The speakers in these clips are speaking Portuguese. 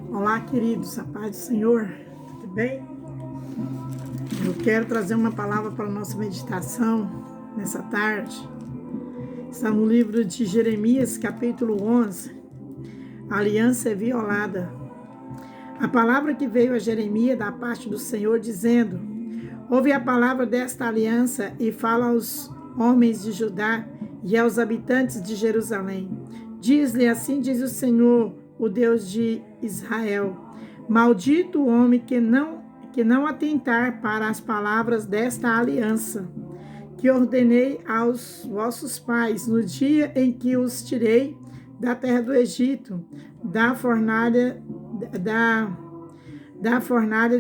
Olá, queridos, a paz do Senhor, tudo bem? Eu quero trazer uma palavra para a nossa meditação nessa tarde. Está no livro de Jeremias, capítulo 11. A aliança é violada. A palavra que veio a Jeremias da parte do Senhor, dizendo: ouve a palavra desta aliança e fala aos homens de Judá e aos habitantes de Jerusalém. Diz-lhe: assim diz o Senhor, o Deus de Israel: maldito o homem que não atentar para as palavras desta aliança, que ordenei aos vossos pais no dia em que os tirei da terra do Egito, da fornalha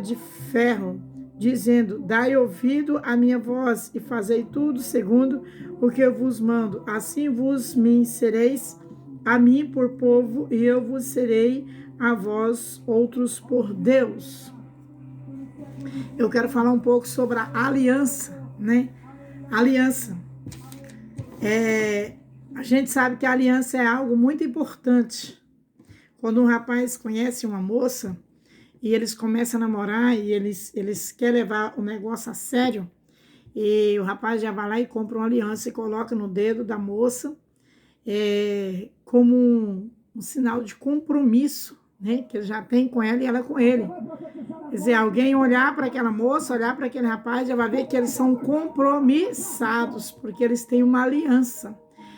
de ferro, dizendo: dai ouvido à minha voz e fazei tudo segundo o que eu vos mando. Assim vos me sereis a mim por povo, e eu vos serei a vós outros por Deus. Eu quero falar um pouco sobre a aliança, né? Aliança. A gente sabe que a aliança é algo muito importante. Quando um rapaz conhece uma moça e eles começam a namorar e eles querem levar o negócio a sério, e o rapaz já vai lá e compra uma aliança e coloca no dedo da moça, como um sinal de compromisso, né, que ele já tem com ela e ela com ele. Quer dizer, alguém olhar para aquela moça, olhar para aquele rapaz, já vai ver que eles são compromissados, porque eles têm uma aliança.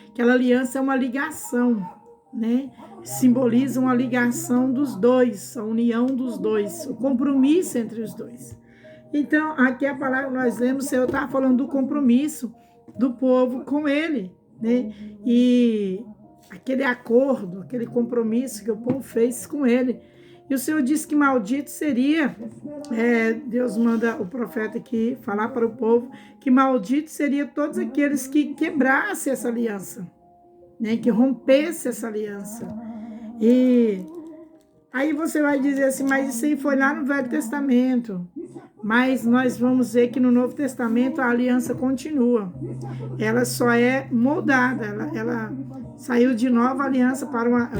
Aquela aliança é uma ligação, né? Simboliza uma ligação dos dois, a união dos dois, o compromisso entre os dois. Então, aqui a palavra que nós lemos, o Senhor está falando do compromisso do povo com ele, né? E aquele acordo, aquele compromisso que o povo fez com ele. E o Senhor disse que maldito seria, Deus manda o profeta aqui falar para o povo, que maldito seria todos aqueles que quebrassem essa aliança, né? Que rompesse essa aliança. E aí você vai dizer assim, mas isso aí foi lá no Velho Testamento. Mas nós vamos ver que no Novo Testamento a aliança continua. Ela só é moldada, ela saiu de nova aliança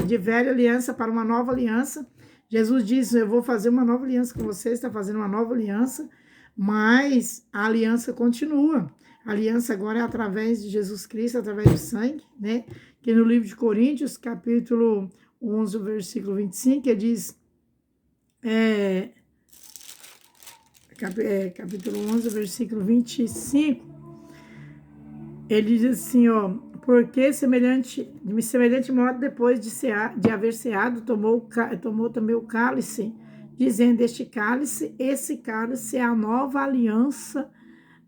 de velha aliança para uma nova aliança. Jesus diz: eu vou fazer uma nova aliança com vocês, está fazendo uma nova aliança, mas a aliança continua. A aliança agora é através de Jesus Cristo, através do sangue, né? Que no livro de Coríntios, capítulo 11, versículo 25, ele diz, capítulo 11, versículo 25, ele diz assim, ó: porque de semelhante modo, depois de haver ceado, tomou também o cálice, dizendo: esse cálice é a nova aliança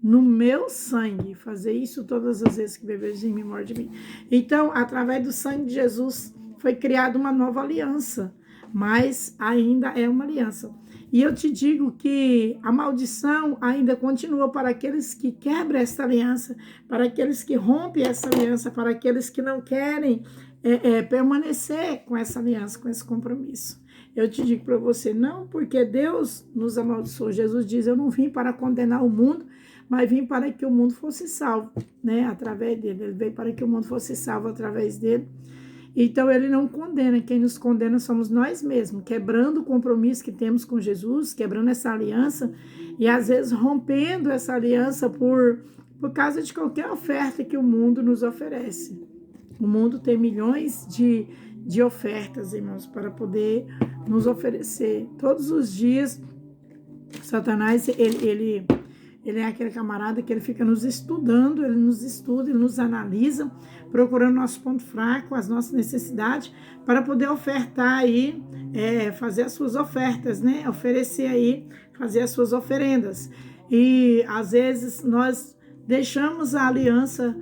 no meu sangue. Fazer isso todas as vezes que beberes em memória de mim. Então, através do sangue de Jesus, foi criada uma nova aliança, mas ainda é uma aliança. E eu te digo que a maldição ainda continua para aqueles que quebram essa aliança, para aqueles que rompem essa aliança, para aqueles que não querem permanecer com essa aliança, com esse compromisso. Eu te digo para você, não porque Deus nos amaldiçoou. Jesus diz: eu não vim para condenar o mundo, mas vim para que o mundo fosse salvo, né? Através dele. Ele veio para que o mundo fosse salvo através dele. Então, ele não condena. Quem nos condena somos nós mesmos, quebrando o compromisso que temos com Jesus, quebrando essa aliança e, às vezes, rompendo essa aliança por causa de qualquer oferta que o mundo nos oferece. O mundo tem milhões de ofertas, irmãos, para poder nos oferecer. Todos os dias, Satanás, ele é aquele camarada que ele fica nos estudando, ele nos estuda, ele nos analisa, procurando nosso ponto fraco, as nossas necessidades, para poder ofertar aí, fazer as suas ofertas, né? Oferecer aí, fazer as suas oferendas. E às vezes nós deixamos a aliança,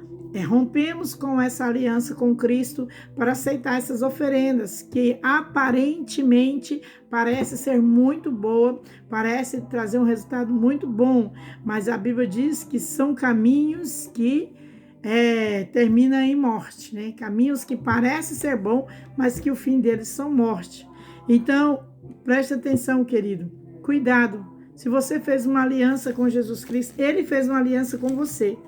rompemos com essa aliança com Cristo para aceitar essas oferendas, que aparentemente parece ser muito boa, parece trazer um resultado muito bom, mas a Bíblia diz que são caminhos que terminam em morte, né? Caminhos que parecem ser bons, mas que o fim deles são morte. Então, preste atenção, querido, cuidado. Se você fez uma aliança com Jesus Cristo, ele fez uma aliança com você.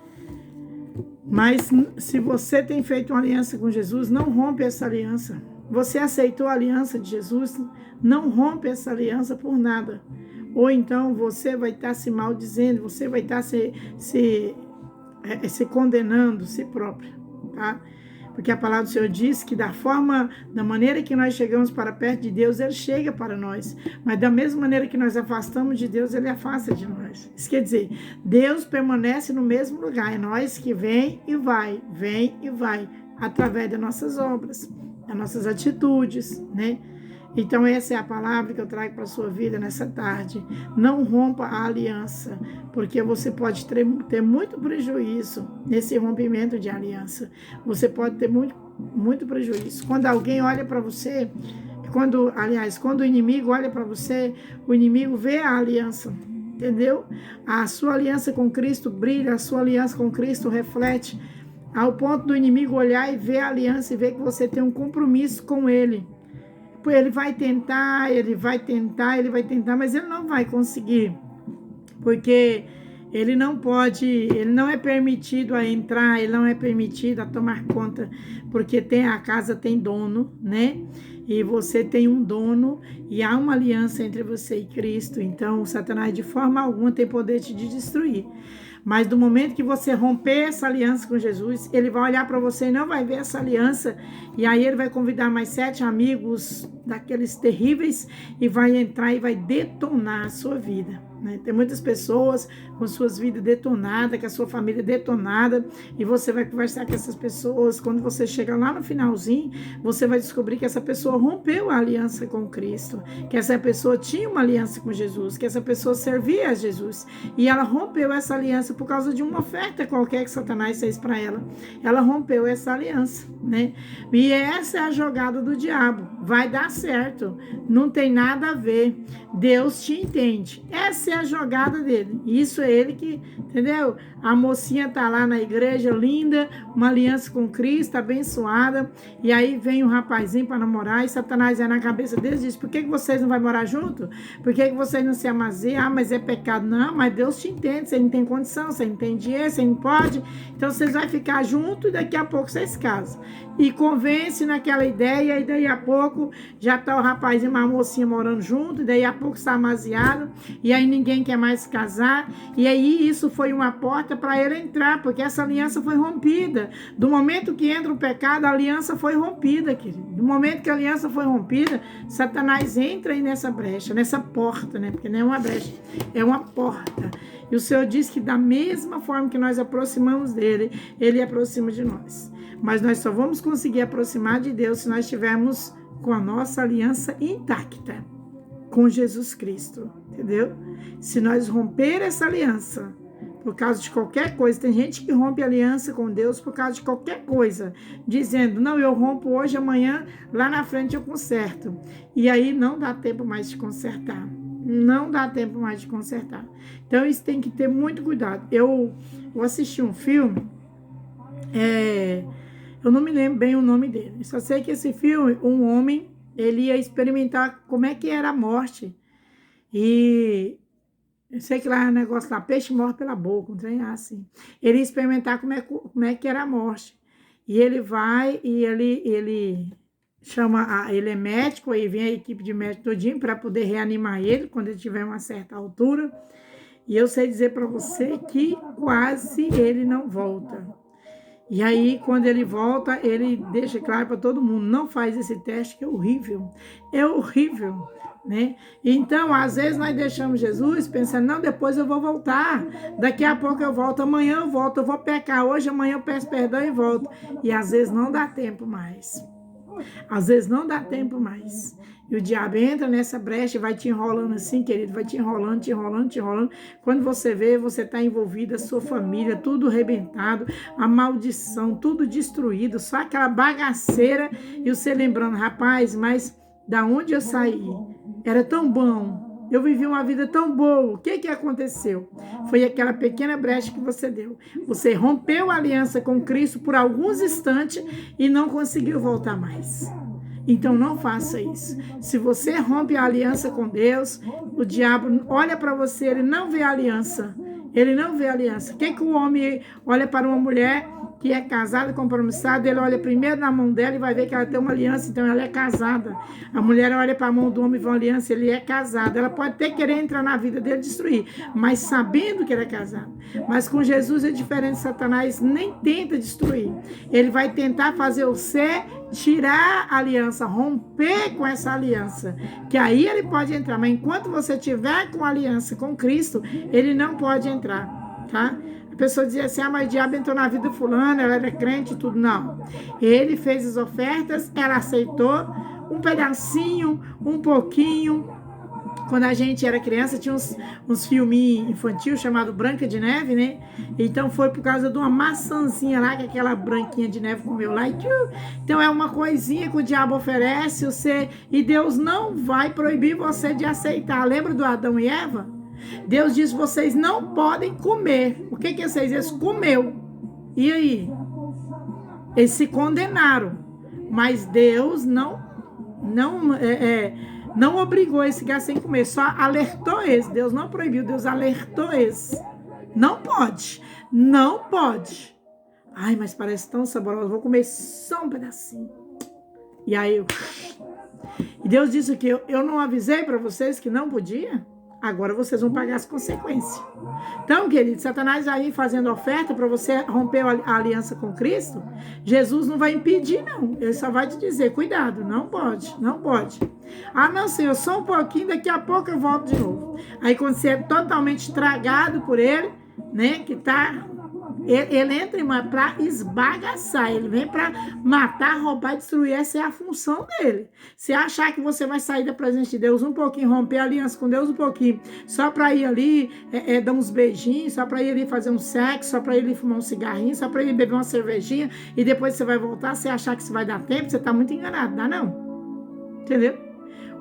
Mas se você tem feito uma aliança com Jesus, não rompe essa aliança. você aceitou a aliança de Jesus, não rompe essa aliança por nada. Ou então você vai estar se maldizendo, você vai estar se condenando si próprio, tá? Porque a palavra do Senhor diz que da maneira que nós chegamos para perto de Deus, Ele chega para nós. Mas da mesma maneira que nós afastamos de Deus, Ele afasta de nós. Isso quer dizer, Deus permanece no mesmo lugar. É nós que vem e vai, através das nossas obras, das nossas atitudes, né? Então essa é a palavra que eu trago para a sua vida nessa tarde. Não rompa a aliança, porque você pode ter muito prejuízo nesse rompimento de aliança. Você pode ter muito prejuízo. Quando alguém olha para você, quando o inimigo olha para você, o inimigo vê a aliança, entendeu? A sua aliança com Cristo brilha, a sua aliança com Cristo reflete, ao ponto do inimigo olhar e ver a aliança e ver que você tem um compromisso com Ele. Ele vai tentar, mas ele não vai conseguir, porque ele não é permitido a entrar, ele não é permitido a tomar conta, porque a casa tem dono, né? E você tem um dono e há uma aliança entre você e Cristo, então Satanás de forma alguma tem poder de te destruir. Mas do momento que você romper essa aliança com Jesus, ele vai olhar para você e não vai ver essa aliança. E aí ele vai convidar mais 7 amigos daqueles terríveis e vai entrar e vai detonar a sua vida, né? Tem muitas pessoas com suas vidas detonadas, com a sua família detonada, e você vai conversar com essas pessoas. Quando você chega lá no finalzinho, você vai descobrir que essa pessoa rompeu a aliança com Cristo, que essa pessoa tinha uma aliança com Jesus, que essa pessoa servia a Jesus, e ela rompeu essa aliança por causa de uma oferta qualquer que Satanás fez para ela. Ela rompeu essa aliança, né? E essa é a jogada do diabo. Vai dar certo, não tem nada a ver. Deus te entende. Essa é a jogada dele. Isso é ele que, entendeu? A mocinha tá lá na igreja, linda, uma aliança com Cristo, abençoada, e aí vem um rapazinho para namorar, e Satanás é na cabeça deles e diz: por que vocês não vão morar junto? Por que vocês não se amazeiam? Ah, mas é pecado. Não, mas Deus te entende, você não tem condição, você não tem dinheiro, você não pode, então vocês vão ficar juntos e daqui a pouco vocês casam. E convence naquela ideia, e daí a pouco já tá o rapazinho e uma mocinha morando junto, e daí a pouco está amaziado, e aí ninguém quer mais casar, e aí isso foi uma porta para ele entrar, porque essa aliança foi rompida. Do momento que entra o pecado, a aliança foi rompida, querido. Do momento que a aliança foi rompida, Satanás entra aí nessa brecha, nessa porta, né? Porque não é uma brecha, é uma porta. E o Senhor diz que da mesma forma que nós aproximamos dele, ele aproxima de nós. Mas nós só vamos conseguir aproximar de Deus se nós estivermos com a nossa aliança intacta com Jesus Cristo, entendeu? Se nós romper essa aliança por causa de qualquer coisa, tem gente que rompe aliança com Deus por causa de qualquer coisa, dizendo: não, eu rompo hoje, amanhã, lá na frente eu conserto. E aí não dá tempo mais de consertar. Não dá tempo mais de consertar. Então isso tem que ter muito cuidado. Eu assisti um filme, eu não me lembro bem o nome dele. Só sei que esse filme, um homem, ele ia experimentar como é que era a morte. E eu sei que lá é um negócio lá, peixe morre pela boca, um trem assim. Ele ia experimentar como é que era a morte. E ele vai e ele chama, ele é médico, aí vem a equipe de médico todinho para poder reanimar ele quando ele tiver uma certa altura. E eu sei dizer para você que quase ele não volta. E aí, quando ele volta, ele deixa claro para todo mundo: não faz esse teste, que é horrível. É horrível, né? Então, às vezes nós deixamos Jesus pensando: não, depois eu vou voltar. Daqui a pouco eu volto, amanhã eu volto, eu vou pecar hoje, amanhã eu peço perdão e volto. E às vezes não dá tempo mais. Às vezes não dá tempo mais. E o diabo entra nessa brecha e vai te enrolando assim, querido, vai te enrolando, te enrolando, te enrolando. Quando você vê, você está envolvido, a sua família, tudo arrebentado, a maldição, tudo destruído, só aquela bagaceira. E você lembrando: rapaz, mas da onde eu saí? Era tão bom, eu vivi uma vida tão boa. O que aconteceu? Foi aquela pequena brecha que você deu. Você rompeu a aliança com Cristo por alguns instantes e não conseguiu voltar mais. Então não faça isso. Se você rompe a aliança com Deus, o diabo olha para você, ele não vê a aliança. Ele não vê a aliança. O que o homem olha para uma mulher que é casada, compromissada, ele olha primeiro na mão dela e vai ver que ela tem uma aliança, então ela é casada. A mulher olha para a mão do homem e vê uma aliança, ele é casado. Ela pode até querer entrar na vida dele e destruir, mas sabendo que ele é casado. Mas com Jesus é diferente, Satanás nem tenta destruir. Ele vai tentar fazer você tirar a aliança, romper com essa aliança, que aí ele pode entrar, mas enquanto você tiver com a aliança com Cristo, ele não pode entrar, tá? A pessoa dizia assim, mas o diabo entrou na vida fulana, ela era crente e tudo. Não. Ele fez as ofertas, ela aceitou um pedacinho, um pouquinho. Quando a gente era criança, tinha uns filminhos infantil chamado Branca de Neve, né? Então foi por causa de uma maçãzinha lá, que aquela branquinha de neve comeu lá. Então é uma coisinha que o diabo oferece, você, e Deus não vai proibir você de aceitar. Lembra do Adão e Eva? Deus disse, vocês não podem comer. O que vocês? Eles comeu. E aí? Eles se condenaram. Mas Deus não obrigou esse gás sem comer. Só alertou eles. Deus não proibiu. Deus alertou eles. Não pode. Não pode. Ai, mas parece tão saboroso. Vou comer só um pedacinho. E aí E Deus disse que eu não avisei para vocês que não podia? Agora vocês vão pagar as consequências. Então, querido, Satanás vai ir fazendo oferta para você romper a aliança com Cristo. Jesus não vai impedir, não. Ele só vai te dizer, cuidado, não pode, não pode. Ah, não, Senhor, só um pouquinho, daqui a pouco eu volto de novo. Aí quando você é totalmente tragado por ele, né, que tá... Ele entra para esbagaçar, ele vem para matar, roubar e destruir. Essa é a função dele. Se achar que você vai sair da presença de Deus um pouquinho, romper a aliança com Deus um pouquinho, só para ir ali dar uns beijinhos, só para ir ali fazer um sexo, só para ir ali fumar um cigarrinho, só para ir beber uma cervejinha e depois você vai voltar, você achar que isso vai dar tempo, você está muito enganado, dá não? Entendeu?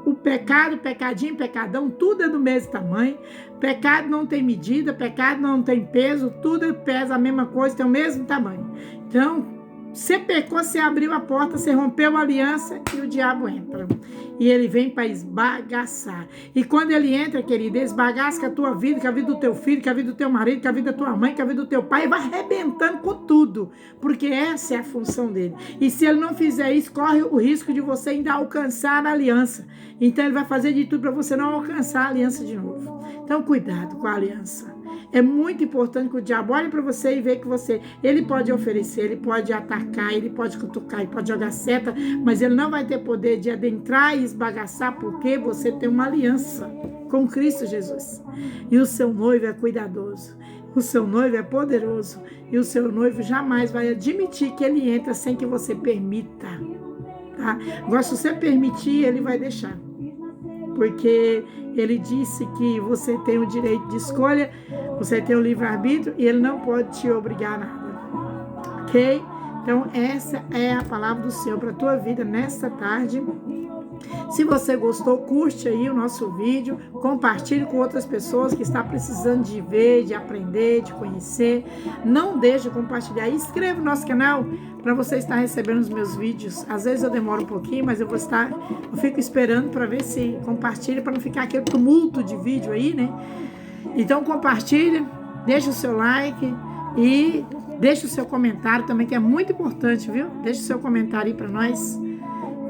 O pecado, pecadinho, pecadão, tudo é do mesmo tamanho. Pecado não tem medida, pecado não tem peso, tudo pesa a mesma coisa, tem o mesmo tamanho. Então, você pecou, você abriu a porta, você rompeu a aliança e o diabo entra. E ele vem para esbagaçar. E quando ele entra, querido, ele esbagaça com a tua vida, com a vida do teu filho, com a vida do teu marido, com a vida da tua mãe, com a vida do teu pai, e vai arrebentando com tudo. Porque essa é a função dele. E se ele não fizer isso, corre o risco de você ainda alcançar a aliança. Então ele vai fazer de tudo para você não alcançar a aliança de novo. Então cuidado com a aliança. É muito importante que o diabo olhe para você e veja que ele pode oferecer, ele pode atacar, ele pode cutucar, ele pode jogar seta, mas ele não vai ter poder de adentrar e esbagaçar porque você tem uma aliança com Cristo Jesus. E o seu noivo é cuidadoso, o seu noivo é poderoso e o seu noivo jamais vai admitir que ele entra sem que você permita. Tá? Agora, se você permitir, ele vai deixar. Porque ele disse que você tem o direito de escolha, você tem o livre-arbítrio e ele não pode te obrigar a nada. Ok? Então, essa é a palavra do Senhor para a tua vida nesta tarde. Se você gostou, curte aí o nosso vídeo, compartilhe com outras pessoas que estão precisando de ver, de aprender, de conhecer. Não deixe de compartilhar. Inscreva no nosso canal para você estar recebendo os meus vídeos. Às vezes eu demoro um pouquinho, mas eu fico esperando para ver se compartilha, para não ficar aquele tumulto de vídeo aí, né? Então compartilhe, deixe o seu like e deixe o seu comentário também, que é muito importante, viu? Deixe o seu comentário aí para nós.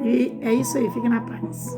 E é isso aí, fique na paz.